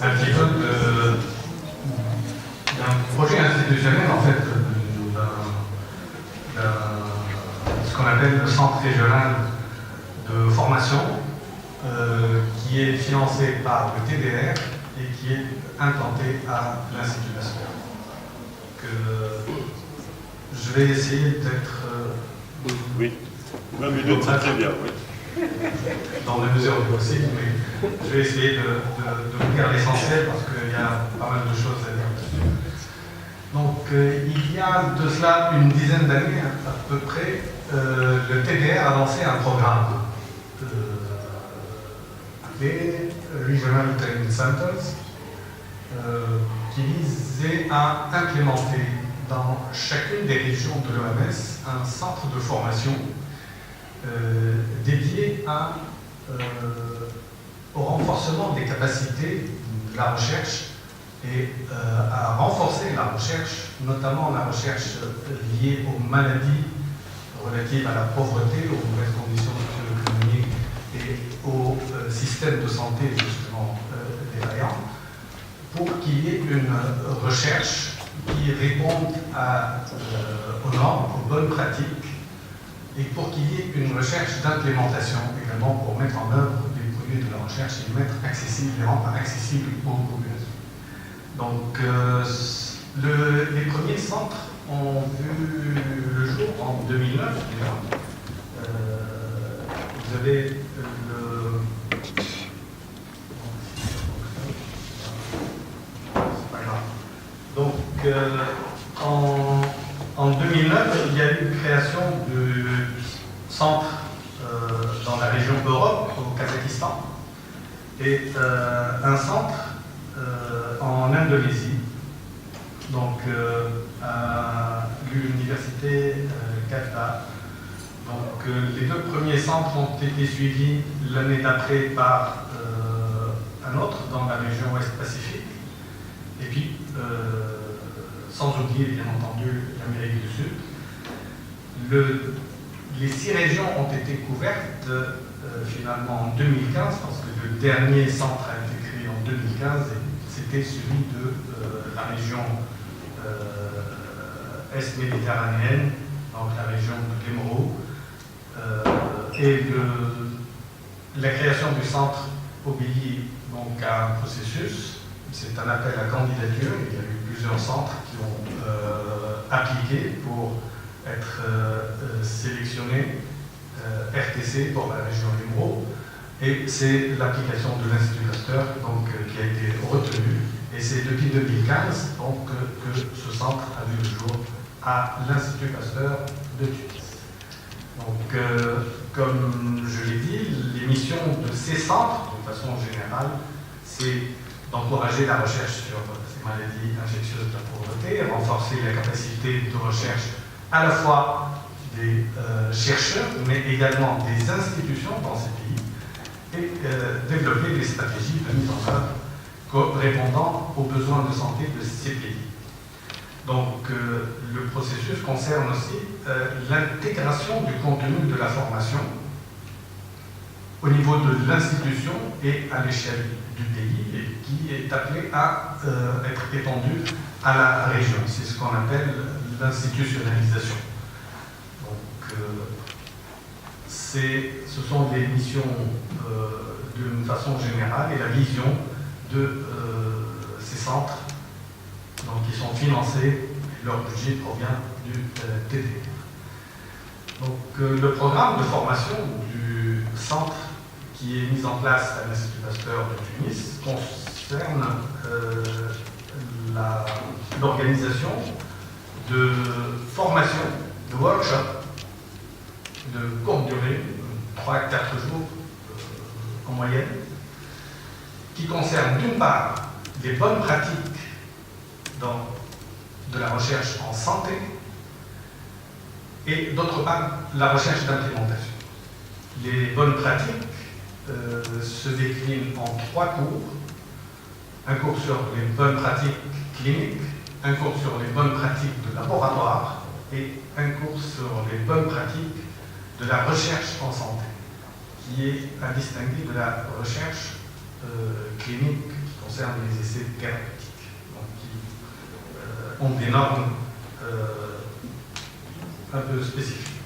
un petit peu d'un projet institutionnel, en fait, ce qu'on appelle le Centre régional de formation, qui est financé par le TDR et qui est implanté à l'Institut Pasteur. Je vais essayer d'être... oui, 20 minutes, c'est très bien, oui. Dans la mesure du possible, mais je vais essayer de vous dire l'essentiel parce qu'il y a pas mal de choses à dire dessus. Donc, il y a de cela une dizaine d'années, à peu près, le TDR a lancé un programme appelé Regional Training Centers qui visait à implémenter dans chacune des régions de l'OMS un centre de formation dédié au renforcement des capacités de la recherche et à renforcer la recherche, notamment la recherche liée aux maladies relatives à la pauvreté, aux mauvaises conditions socio-économiques et au système de santé justement défaillant, pour qu'il y ait une recherche qui réponde aux normes, aux bonnes pratiques, et pour qu'il y ait une recherche d'implémentation également pour mettre en œuvre les produits de la recherche et les rendre accessibles aux populations. Donc, les premiers centres ont vu le jour en 2009 déjà. Vous avez le... C'est pas grave. Donc, en 2009, il y a eu une création du centre dans la région Europe, au Kazakhstan, et un centre en Indonésie, donc à l'université Caltech. Donc les deux premiers centres ont été suivis l'année d'après par un autre dans la région Ouest-Pacifique, et puis sans oublier bien entendu l'Amérique du Sud. Les 6 régions ont été couvertes finalement en 2015, parce que le dernier centre a été créé en 2015 et c'était celui de la région est-méditerranéenne, donc la région de l'Émeraude. Et la création du centre obéit donc à un processus. C'est un appel à candidature. Il y a eu plusieurs centres qui ont appliqué pour être sélectionnés RTC pour la région Émeraude. Et c'est l'application de l'Institut Pasteur donc, qui a été retenue. Et c'est depuis 2015 donc, que ce centre a vu le jour à l'Institut Pasteur de Tunis. Donc, comme je l'ai dit, les missions de ces centres, de façon générale, c'est d'encourager la recherche sur ces maladies infectieuses de la pauvreté, renforcer la capacité de recherche à la fois des chercheurs, mais également des institutions dans ces pays, et développer des stratégies de mise en œuvre répondant aux besoins de santé de ces pays. Donc, le processus concerne aussi l'intégration du contenu de la formation au niveau de l'institution et à l'échelle du pays, et qui est appelé à être étendu à la région. C'est ce qu'on appelle l'institutionnalisation. Donc, ce sont des missions d'une façon générale et la vision de ces centres donc, qui sont financés, leur budget provient du TDR. Donc, le programme de formation du centre qui est mis en place à l'Institut Pasteur de Tunis concerne l'organisation de formation, de workshops, de courte durée, 3 à 4 jours en moyenne, qui concernent d'une part les bonnes pratiques de la recherche en santé et d'autre part la recherche d'implémentation. Les bonnes pratiques se déclinent en 3 cours. Un cours sur les bonnes pratiques cliniques, un cours sur les bonnes pratiques de laboratoire et un cours sur les bonnes pratiques de la recherche en santé, qui est à distinguer de la recherche clinique, qui concerne les essais thérapeutiques, donc qui ont des normes un peu spécifiques.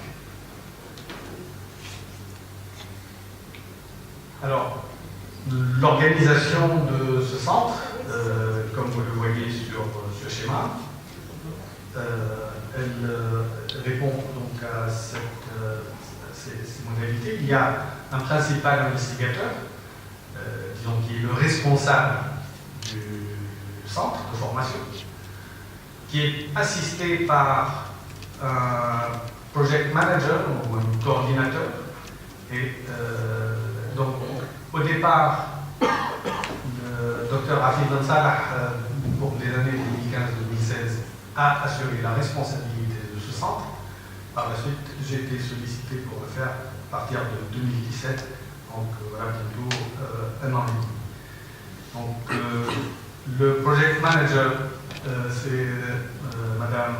Alors, l'organisation de ce centre, comme vous le voyez sur ce schéma, elle répond donc à ces modalités. Il y a un principal investigateur, disons qui est le responsable du centre de formation, qui est assisté par un project manager ou un coordinateur. Et donc, au départ, le Dr Hafid Ben Salah, pour les années 2015-2016, a assuré la responsabilité de ce centre. Par la suite, j'ai été sollicité pour le faire à partir de 2017, donc voilà, bientôt un an et demi. Donc, le project manager, c'est Madame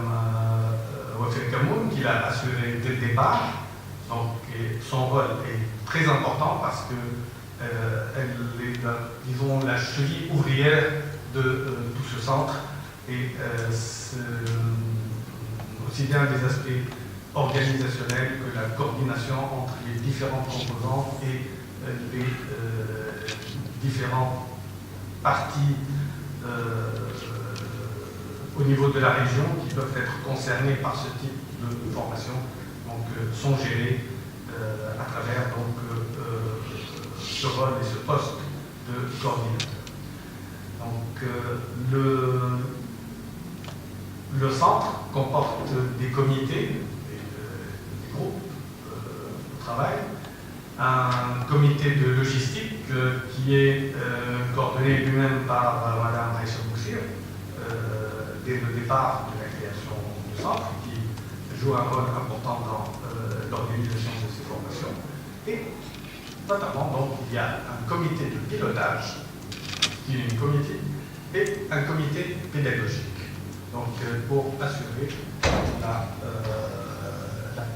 Wafir Kamoun, qui l'a assuré dès le départ. Donc, son rôle est très important parce que elle est, disons, la cheville ouvrière de tout ce centre et aussi bien des aspects organisationnels que la coordination entre les différents composants et les différentes parties au niveau de la région qui peuvent être concernées par ce type de formation, donc sont gérées à travers donc, ce rôle et ce poste de coordinateur. Donc le centre comporte des comités, des groupes de travail, un comité de logistique qui est coordonné lui-même par Madame Aïcha Boussir dès le départ de la création du centre, qui joue un rôle important dans l'organisation de ces formations. Et notamment, donc, il y a un comité de pilotage, qui est une comité, et un comité pédagogique. Donc, pour assurer la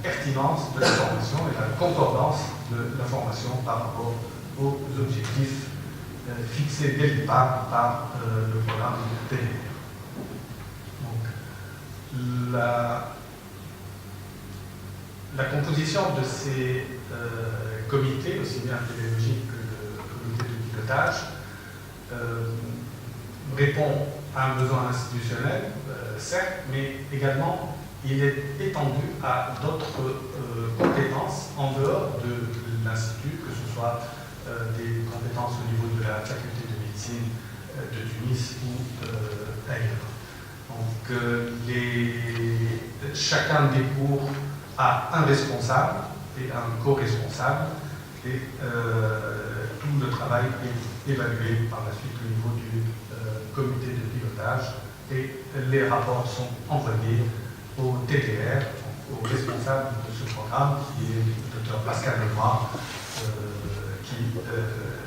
pertinence de la formation et la concordance de la formation par rapport aux objectifs fixés dès le départ par le programme TDR. Donc, la composition de ces comités, aussi bien pédagogiques que le comité de pilotage, répond à un besoin institutionnel, certes, mais également il est étendu à d'autres compétences en dehors de l'Institut, que ce soit des compétences au niveau de la faculté de médecine de Tunis ou ailleurs. Donc, chacun des cours a un responsable et un co-responsable, et tout le travail est évalué par la suite au niveau du comité de pilotage, et les rapports sont envoyés au TDR, au responsable de ce programme, qui est le Dr Pascal Lenoir, qui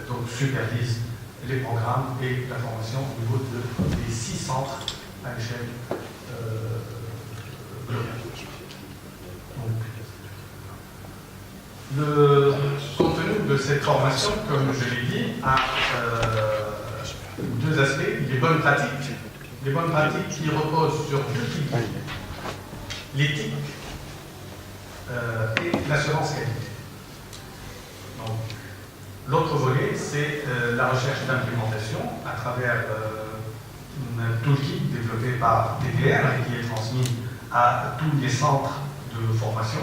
donc supervise les programmes et la formation au niveau des 6 centres à l'échelle globale. Donc, le contenu de cette formation, comme je l'ai dit, a deux aspects: les bonnes pratiques qui reposent sur deux piliers, l'éthique et l'assurance qualité. Donc, l'autre volet, c'est la recherche d'implémentation à travers un toolkit développé par TDR et qui est transmis à tous les centres de formation.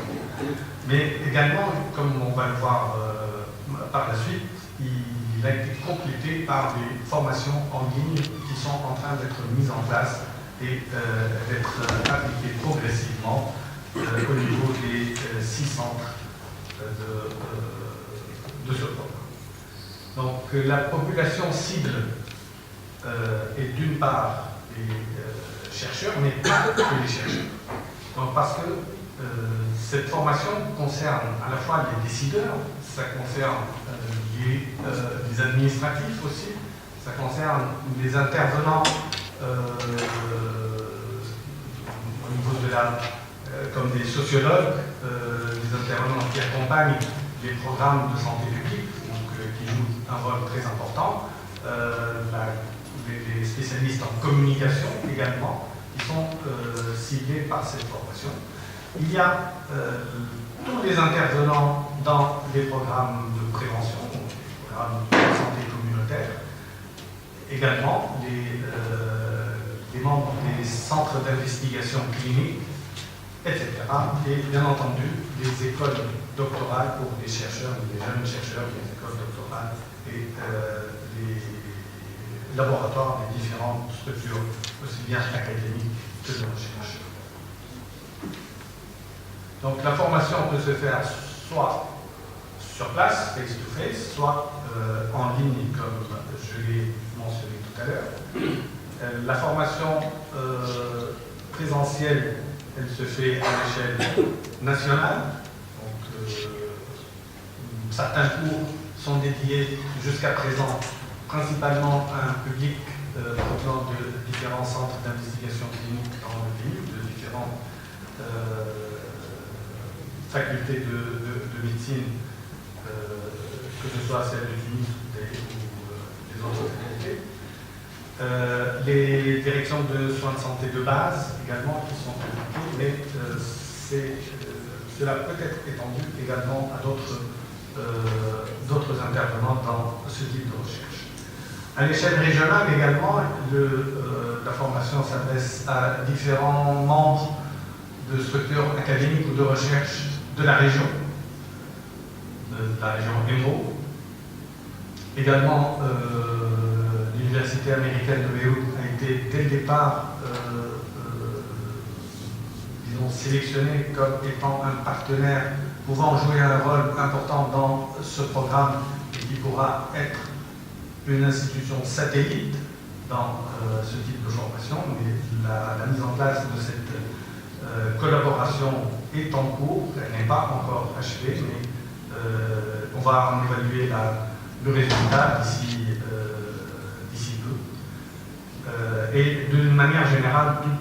Mais également, comme on va le voir par la suite, il a été complété par des formations en ligne qui sont en train d'être mises en place et d'être appliquées progressivement au niveau des 6 centres de ce programme. Donc la population cible est d'une part les chercheurs, mais pas que les chercheurs. Donc parce que cette formation concerne à la fois les décideurs, ça concerne les administratifs aussi, ça concerne les intervenants au niveau de la, comme des sociologues, des intervenants qui accompagnent les programmes de santé publique, donc, qui jouent un rôle très important, les spécialistes en communication également, qui sont ciblés par cette formation. Il y a tous les intervenants dans les programmes de prévention, les programmes de santé communautaire, également les membres des centres d'investigation clinique, etc. Et bien entendu, les écoles doctorales pour les chercheurs, les jeunes chercheurs, les écoles doctorales et les laboratoires des différentes structures, aussi bien académiques que de recherche. Donc la formation peut se faire soit sur place, face-to-face, soit en ligne, comme je l'ai mentionné tout à l'heure. La formation présentielle, elle se fait à l'échelle nationale. Donc, certains cours sont dédiés jusqu'à présent principalement à un public provenant de différents centres d'investigation clinique dans le pays, de différentes facultés de médecine, que ce soit celle de Tunis ou des autres facultés. Les directions de soins de santé de base également qui sont impliquées, mais cela peut être étendu également à d'autres intervenants dans ce type de recherche. À l'échelle régionale également, la formation s'adresse à différents membres de structures académiques ou de recherche de la région EMO. Également, l'Université américaine de Beyrouth a été dès le départ disons, sélectionnée comme étant un partenaire pouvant jouer un rôle important dans ce programme et qui pourra être une institution satellite dans ce type de formation. Mais la mise en place de cette collaboration est en cours, elle n'est pas encore achevée, mais on va en évaluer le résultat d'ici peu. Et d'une manière générale, tout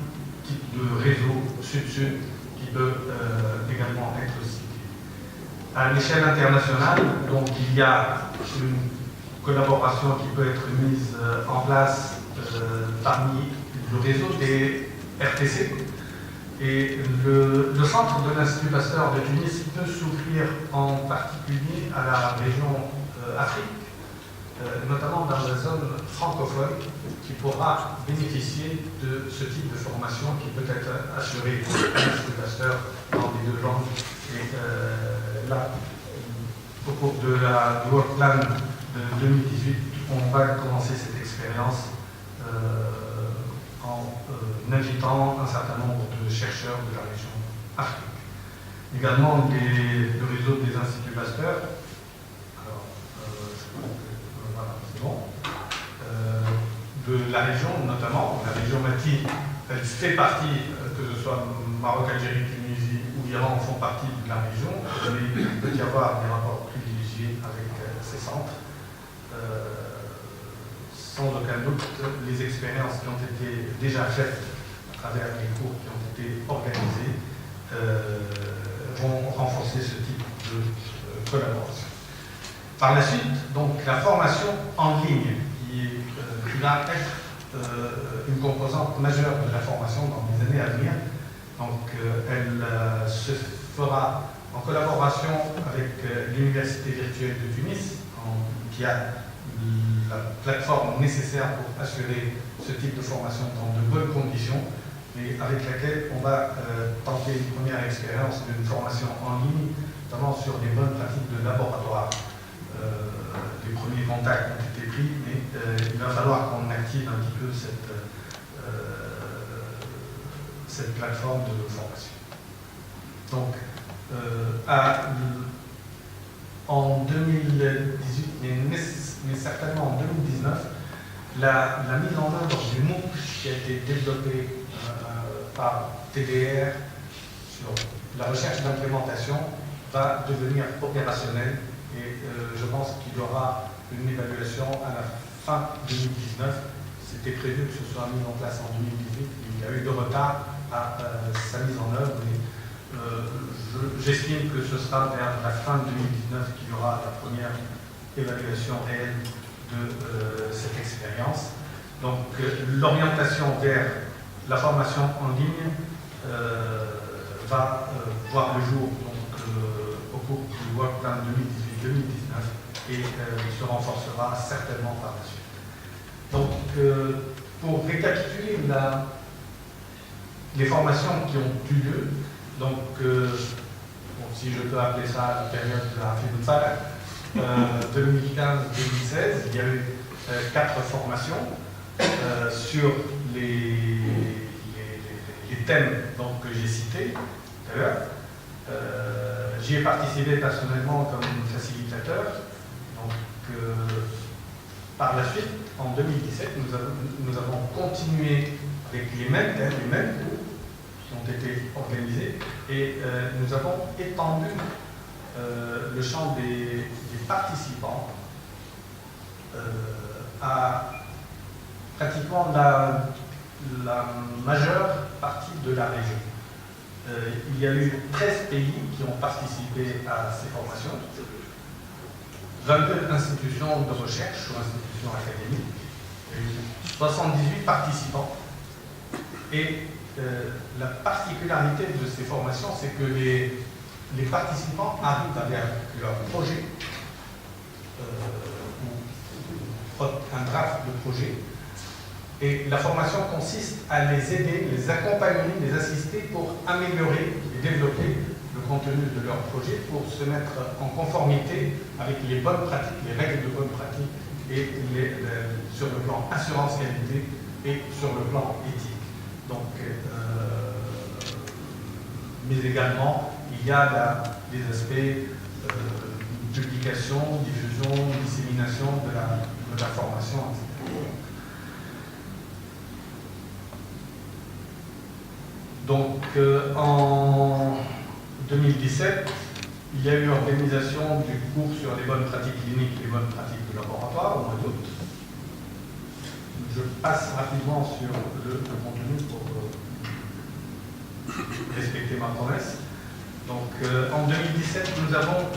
type de réseau sud-sud qui peut également être ciblé. À l'échelle internationale, donc il y a une collaboration qui peut être mise en place parmi le réseau des RTC. Et le centre de l'Institut Pasteur de Tunis peut s'ouvrir en particulier à la région Afrique, notamment dans la zone francophone, qui pourra bénéficier de ce type de formation qui peut être assurée à l'Institut Pasteur dans les deux langues. Et là, au cours du Work Plan de 2018, on va commencer cette expérience en invitant un certain nombre de chercheurs de la région Afrique. Également, le réseau des instituts Pasteur, alors, voilà, c'est bon, de la région, notamment, la région Mati, elle fait partie, que ce soit Maroc, Algérie, Tunisie ou Iran, font partie de la région, mais il peut y avoir des rapports privilégiés avec ces centres. Sans aucun doute, les expériences qui ont été déjà faites à travers les cours qui ont été organisés vont renforcer ce type de collaboration. Par la suite, donc, la formation en ligne, qui va être une composante majeure de la formation dans les années à venir. Donc, elle se fera en collaboration avec l'Université virtuelle de Tunis, qui a la plateforme nécessaire pour assurer ce type de formation dans de bonnes conditions, mais avec laquelle on va tenter une première expérience d'une formation en ligne, notamment sur des bonnes pratiques de laboratoire. Les premiers contacts ont été pris, mais il va falloir qu'on active un petit peu cette plateforme de formation. Donc, en 2018, mais certainement en 2019, la mise en œuvre du MOOC qui a été développé par TDR sur la recherche d'implémentation va devenir opérationnelle et je pense qu'il y aura une évaluation à la fin 2019. C'était prévu que ce soit mis en place en 2018. Il y a eu de retard à sa mise en œuvre, mais j'estime que ce sera vers la fin 2019 qu'il y aura la première évaluation réelle de cette expérience. Donc l'orientation vers la formation en ligne va voir le jour au cours du Work Plan 2018-2019 et se renforcera certainement par la suite. Donc pour récapituler les formations qui ont eu lieu, donc si je peux appeler ça la période de la Hafid al 2015-2016, il y a eu 4 formations sur les thèmes donc, que j'ai cités tout à l'heure. J'y ai participé personnellement comme facilitateur. Donc, par la suite, en 2017, nous avons continué avec les mêmes thèmes, les mêmes cours qui ont été organisés et nous avons étendu le champ des participants à pratiquement la majeure partie de la région. Il y a eu 13 pays qui ont participé à ces formations, 22 institutions de recherche ou institutions académiques, 78 participants. Et la particularité de ces formations, c'est que les participants arrivent avec leur projet, ou un draft de projet, et la formation consiste à les aider, les accompagner, les assister pour améliorer et développer le contenu de leur projet, pour se mettre en conformité avec les bonnes pratiques, les règles de bonnes pratiques, et sur le plan assurance qualité et sur le plan éthique. Donc, mais également, il y a des aspects publication, diffusion, dissémination de la formation, etc. Donc, en 2017, il y a eu organisation du cours sur les bonnes pratiques cliniques et les bonnes pratiques de laboratoire au mois d'août. Je passe rapidement sur le contenu pour respecter ma promesse. Donc, en 2017, nous avons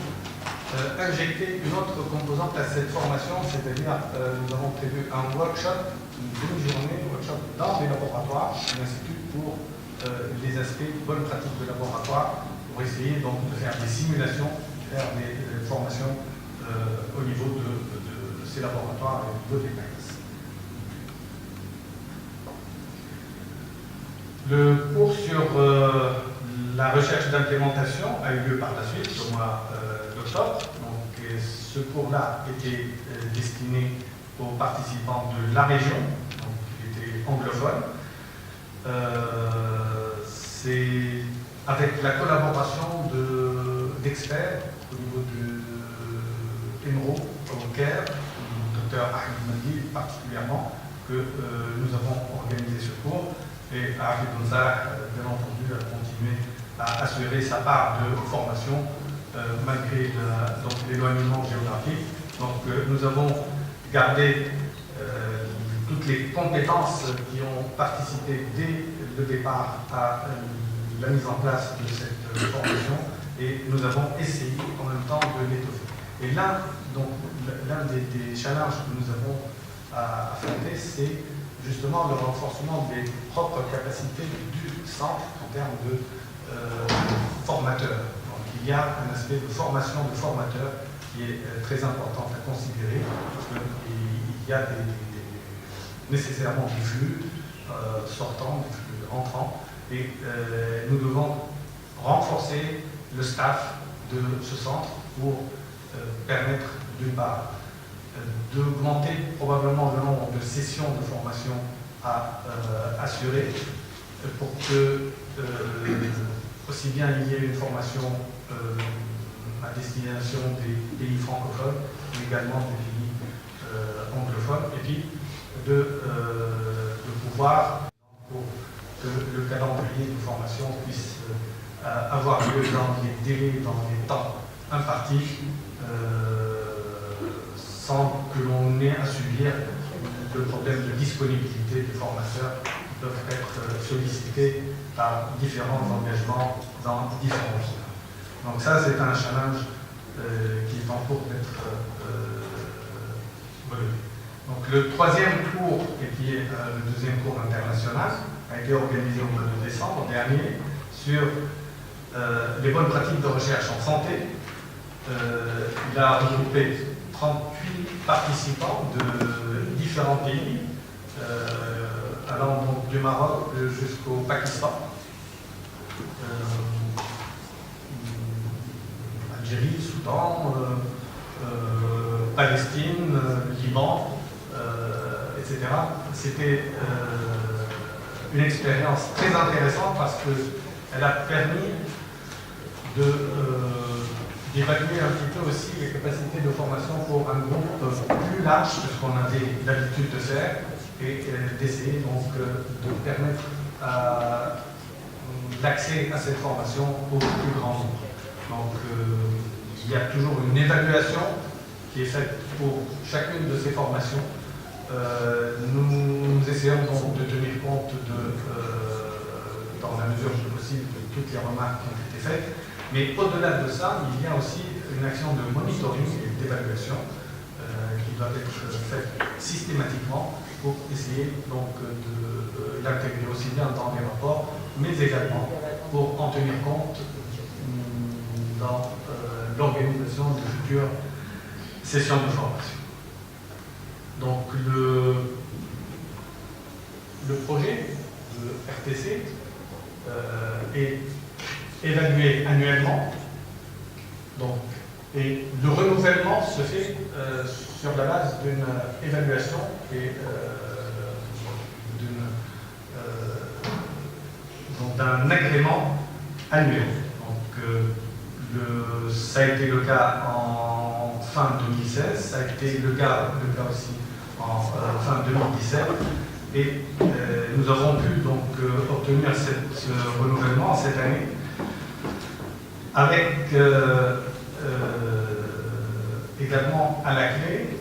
injecté une autre composante à cette formation, c'est-à-dire nous avons prévu un workshop, une demi-journée, workshop dans les laboratoires, à l'Institut pour les aspects bonnes pratiques de laboratoire, pour essayer donc de faire des simulations, faire des formations au niveau de ces laboratoires et au niveau des pays. Le cours sur la recherche d'implémentation a eu lieu par la suite, au mois d'octobre. Donc, ce cours-là était destiné aux participants de la région, donc il était anglophone. C'est avec la collaboration d'experts au niveau de EMRO, au Caire, le Dr Ahmed Mandi particulièrement, que nous avons organisé ce cours. Et Hafid bien entendu, a continué à assurer sa part de formation malgré l'éloignement géographique. Donc nous avons gardé toutes les compétences qui ont participé dès le départ à la mise en place de cette formation et nous avons essayé en même temps de l'étoffer. Et là, l'un des challenges que nous avons à affronter, c'est justement le renforcement des propres capacités du centre en termes de formateurs. Donc, il y a un aspect de formation de formateurs qui est très important à considérer, parce qu'il y a nécessairement des flux sortants, des flux entrants, et nous devons renforcer le staff de ce centre pour permettre d'une part d'augmenter probablement le nombre de sessions de formation à assurer pour que aussi bien il y ait une formation à destination des pays francophones, mais également des pays anglophones, et puis de pouvoir, pour que le calendrier de formation puisse avoir lieu dans les délais, dans les temps impartis, sans que l'on ait à subir le problème de disponibilité des formateurs qui peuvent être sollicités par différents engagements dans différents pays. Donc ça, c'est un challenge qui est en cours d'être relevé. Donc le troisième cours, et qui est le deuxième cours international, a été organisé au mois de décembre dernier sur les bonnes pratiques de recherche en santé. Il a regroupé 38 participants de différents pays, allant donc du Maroc jusqu'au Pakistan, Algérie, Soudan, Palestine, Liban, etc. C'était une expérience très intéressante parce qu'elle a permis d'évaluer un petit peu aussi les capacités de formation pour un groupe plus large que ce qu'on avait l'habitude de faire et d'essayer donc de permettre l'accès à cette formation au plus grand nombre. Donc il y a toujours une évaluation qui est faite pour chacune de ces formations. Nous essayons donc de tenir compte dans la mesure du possible de toutes les remarques qui ont été faites. Mais au-delà de ça, il y a aussi une action de monitoring et d'évaluation qui doit être faite systématiquement pour essayer donc de l'intégrer aussi bien dans les rapports, mais également pour en tenir compte dans l'organisation de futures sessions de formation. Donc le projet de RTC est évalué annuellement, donc, et le renouvellement se fait sur la base d'une évaluation et d'un agrément annuel. Donc, ça a été le cas en fin 2016, ça a été le cas aussi en fin 2017, et nous avons pu donc obtenir ce renouvellement cette année avec également à la clé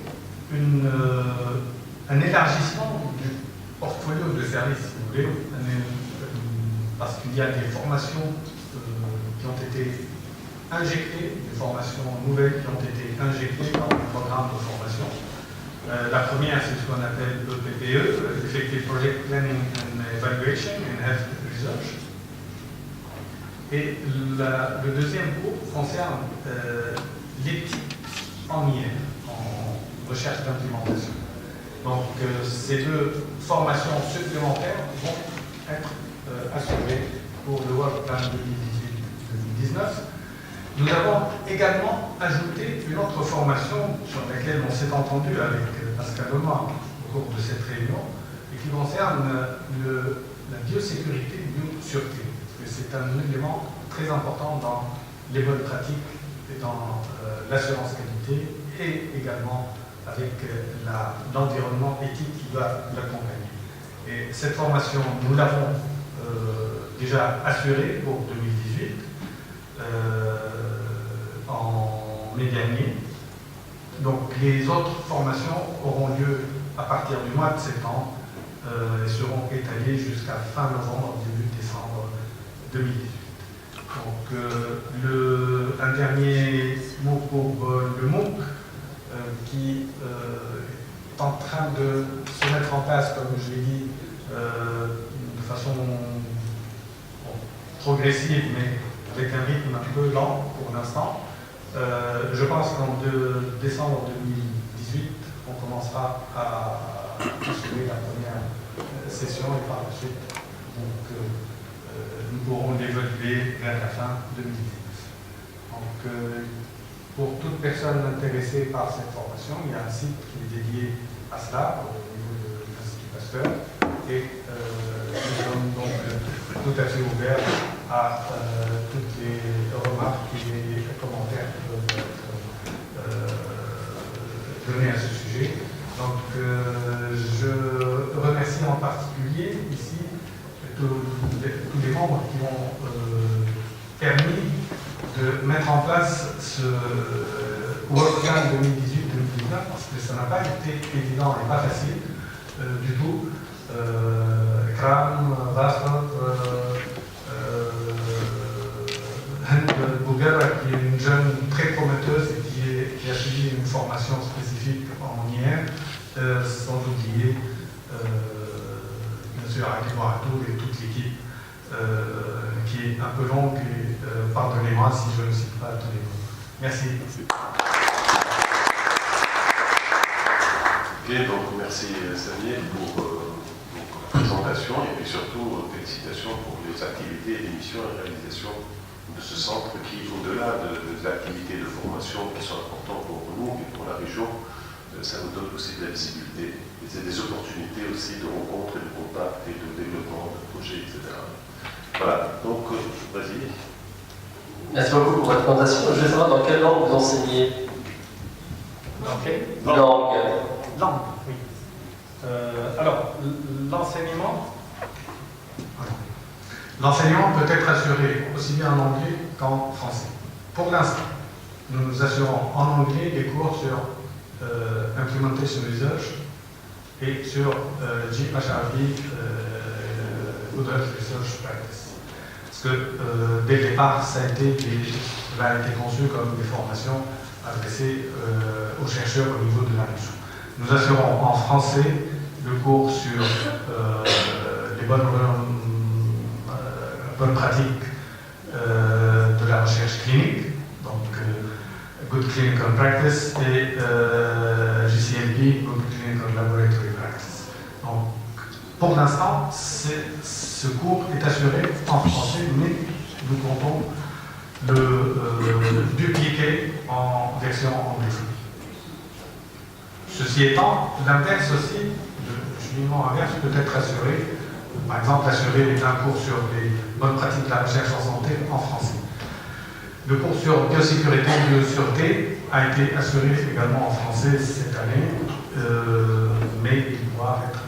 un élargissement du portfolio de services, si vous voulez, parce qu'il y a des formations qui ont été injectées, des formations nouvelles qui ont été injectées dans le programme de formation. La première, c'est ce qu'on appelle EPPE, Effective Project Planning and Evaluation in Health Research. Et le deuxième cours concerne l'éthique en IR, en recherche d'implémentation. Donc ces deux formations supplémentaires vont être assurées pour le Work Plan 2018-2019. Nous avons également ajouté une autre formation sur laquelle on s'est entendu avec Pascal Lemoine au cours de cette réunion et qui concerne la biosécurité et la biosureté. C'est un élément très important dans les bonnes pratiques et dans l'assurance qualité et également avec l'environnement éthique qui doit l'accompagner. Et cette formation, nous l'avons déjà assurée pour 2018 en mai dernier. Donc les autres formations auront lieu à partir du mois de septembre et seront étalées jusqu'à fin novembre, début décembre 2018. Donc un dernier mot pour le MOOC qui est en train de se mettre en place, comme je l'ai dit, de façon progressive, mais avec un rythme un peu lent pour l'instant. Je pense qu'en décembre 2018, on commencera à assurer la première session et par la suite, donc, nous pourrons l'évaluer vers la fin 2019. Donc, pour toute personne intéressée par cette formation, il y a un site qui est dédié à cela au niveau de l'Institut Pasteur et nous sommes donc tout à fait ouverts à toutes les remarques et les commentaires qui peuvent être donnés à ce sujet. Donc je remercie en particulier ici tous les membres qui ont permis de mettre en place ce Work Plan 2018-2019 parce que ça n'a pas été évident et pas facile du tout. Kram, Rafat, Bougara, qui est une jeune très prometteuse et qui a suivi une formation spécifique en IR, Yves Artour et toute l'équipe qui est un peu longue et pardonnez-moi si je ne cite pas tous les mots. Merci. Ok, donc merci Samir pour votre présentation et puis surtout félicitations pour les activités, les missions et réalisations de ce centre qui, au-delà des activités de formation qui sont importantes pour nous et pour la région, ça nous donne aussi de la visibilité. Et c'est des opportunités aussi de rencontres et de contacts et de développement de projets, etc. Voilà, donc vas-y. Merci beaucoup pour votre présentation. Je veux savoir dans quelle langue vous enseignez. Dans quelle Langue. langue? Oui. Alors, l'enseignement peut être assuré aussi bien en anglais qu'en français. Pour l'instant, nous nous assurons en anglais des cours sur Implementation Research et sur GHRP, Good Health Research Practice. Parce que dès le départ, ça a été conçu comme des formations adressées aux chercheurs au niveau de la région. Nous assurons en français le cours sur les bonnes pratiques de la recherche clinique, donc Good Clinical Practice, et GCLP, Good Clinical Laboratory Practice. Donc, pour l'instant, ce cours est assuré en français, mais nous comptons le dupliquer en version anglaise. Ceci étant, l'inverse aussi, le cheminement inverse peut être assuré, par exemple assurer un cours sur les bonnes pratiques de la recherche en santé en français. Le cours sur biosécurité et biossûreté a été assuré également en français cette année, mais il pourra être